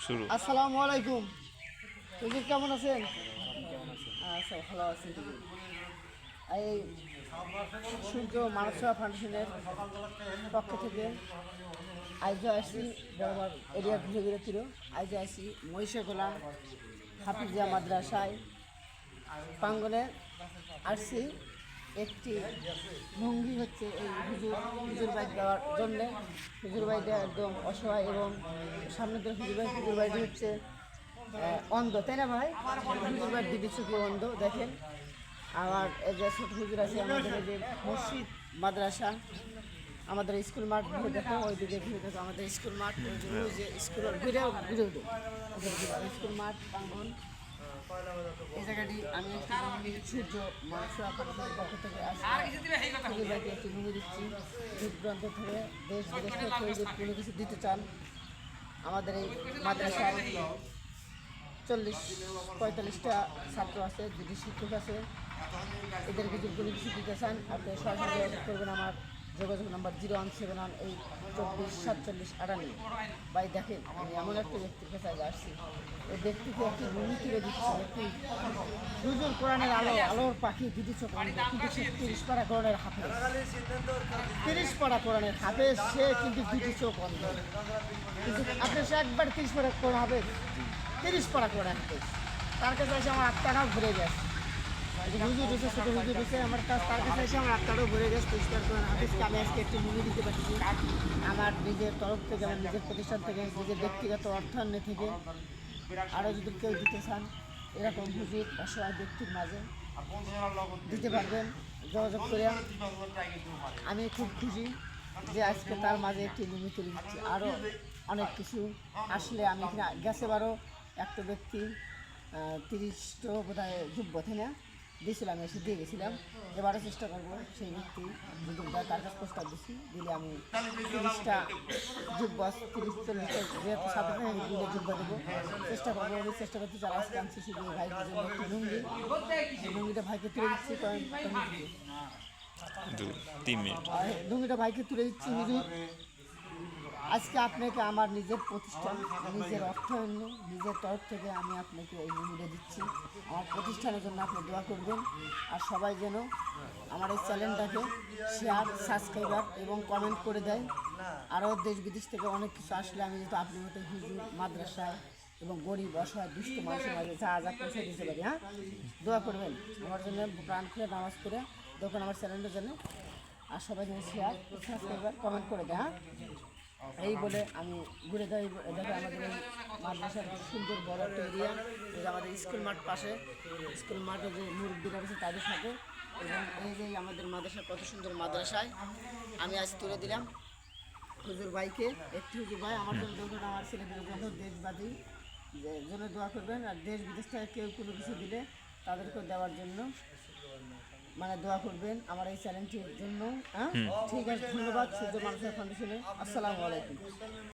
শুরু। আসসালামু আলাইকুম। হুজুর কেমন আছেন? আচ্ছা, ভালো আছি। এই সূর্য মানব সেবা ফাউন্ডেশনের পক্ষ থেকে আইজো আসি বরাবর এরিয়া ঘুরে ঘুরে ছিল। আইজো আসি মহিষাগোলা হাফিজিয়া মাদ্রাসায় প্রাঙ্গনে আসছি। একটি ভঙ্গি হচ্ছে এই হুজুর বাইক দেওয়ার জন্যে। হুজুর বাইকটা একদম অসহায় এবং সামনে থেকে হুজুর বাইকটি হচ্ছে অন্ধ, তাই না ভাই? হুজুর বাইক দিদি চোখে অন্ধ, দেখেন। আবার এই যে ছোট হুজুর আছে আমাদের এই যে মসজিদ মাদ্রাসা, আমাদের স্কুল মাঠ ঘুরে দেখো, ওই দিকে ঘুরে দেখো আমাদের স্কুল মাঠ, ওই যে স্কুল ঘুরে ঘুরে স্কুল মাঠ প্রাঙ্গন। এই জায়গাটি আমি সূর্য মানুষের পক্ষ থেকে আসলে একটি ভূমি দিচ্ছি। দূর প্রান্ত থেকে দেশ বিদেশ থেকে যদি কোনো কিছু দিতে চান, আমাদের এই মাদ্রাসায় 40-45টা ছাত্র আছে, 2টি শিক্ষক আছে। এদের যদি কোনো কিছু দিতে চান, আপনি সরাসরি করবেন। আমার যোগাযোগ নাম্বার 017944748। ভাই দেখেন, আমি এমন একটা ব্যক্তির কাছে আসছি, এই ব্যক্তিকে একটি ভূমি তুলে দিচ্ছে। একটি হুজুর কোরআনের আলোর পাখি দিদি চোখ, কিন্তু সে 30 পারা কোরআনের হাফেজ, 30 পারা কোরআনের হাফেজ, সে কিন্তু দুটি চোখ অন্ধ। কিন্তু আপনি সে একবার 30 পারা কোরআন হাফেজ, 30 পারা কোরআন হাফেজ, তার কাছে এসে আমার আত্মাটাও ঘুরে গেছে। হুজুর এসে ছোটো হুজুর এসে আমার তার কাছে এসে আমার আত্মাটাও ঘুরে গেছে। 30 পারা কোরআন হাফেজকে আমি আজকে একটি ভূমি দিতে পারছি আমার নিজের তরফ থেকে, আমার নিজের প্রতিষ্ঠান থেকে, নিজের ব্যক্তিগত অর্থায়ন থেকে। আরও যদি কেউ দিতে চান, এরকম হুজুর অসহায় ব্যক্তির মাঝে দিতে পারবেন যোগাযোগ করে। আমি খুব খুশি যে আজকে তার মাঝে একটি ভূমি তুলে দিচ্ছি। আরও অনেক কিছু আসলে আমি এখানে গেছে বারো একটা ব্যক্তি 30টা বোধহয় যুব্য থেকে দিয়েছিলাম, এসে দিয়ে গেছিলাম। এবারও চেষ্টা করবো সেই ব্যক্তি যদি তার কাছে প্রস্তাব দিচ্ছি, দিলে আমি 30টা যুব্য 30-40টা যেহেতু সাথে দিলে যুব্য দেবো, চেষ্টা করবো। আমি চেষ্টা করতে চাই। আজকে আনছি শুধু ভাইয়ের জন্য একটি লুঙ্গি, এই লুঙ্গিটা ভাইকে তুলে দিচ্ছি। 3 মিনিট। লুঙ্গিটা ভাইকে তুলে দিচ্ছি। হুজুর, আজকে আপনাকে আমার নিজের প্রতিষ্ঠান, নিজের অর্থায়নে, নিজের তরফ থেকে আমি আপনাকে এই লুঙ্গিটা দিচ্ছি। আমার প্রতিষ্ঠানের জন্য আপনি দোয়া করবেন। আর সবাই যেন আমার এই চ্যানেলটাকে শেয়ার, সাবস্ক্রাইবার এবং কমেন্ট করে দেয়। আরও দেশ বিদেশ থেকে অনেক কিছু আসলে আমি যেহেতু আপনার মতো হুজুর মাদ্রাসায় এবং গরিব অসহায় দুষ্ট মানুষের মাঝে যা পৌঁছে দিতে পারি। হ্যাঁ, দোয়া করবেন আমার জন্য, প্রাণ খুলে নামাজ করে দেখুন আমার চ্যানেলটার জন্য। আর সবাই যেন শেয়ার, সাবস্ক্রাইবার, কমেন্ট করে দেয়। হ্যাঁ, এই বলে আমি ঘুরে যাই। দেখে আমাদের এই মাদ্রাসার সুন্দর বড় একটা এরিয়া, যে আমাদের স্কুল মাঠ পাশে, স্কুল মাঠে যে মুরব্বীরা আছে তাদের সাথে, এবং এই যে আমাদের মাদ্রাসা কত সুন্দর মাদ্রাসায় আমি আজ তুলে দিলাম হুজুর ভাইকে। একটি হুজুর ভাই আমার জন্য দেখুন, আমার ছেলেদের জন্য দেশবাদী জন্য দোয়া করবেন। আর দেশ বিদেশ থেকে কেউ কোনো কিছু দিলে তাদেরকে দেওয়ার জন্য মানে দোয়া করবেন আমার এই চ্যানেলটির জন্য। হ্যাঁ, ঠিক আছে, ধন্যবাদ সূর্য মানুষের ফাউন্ডেশনে। আসসালামু আলাইকুম।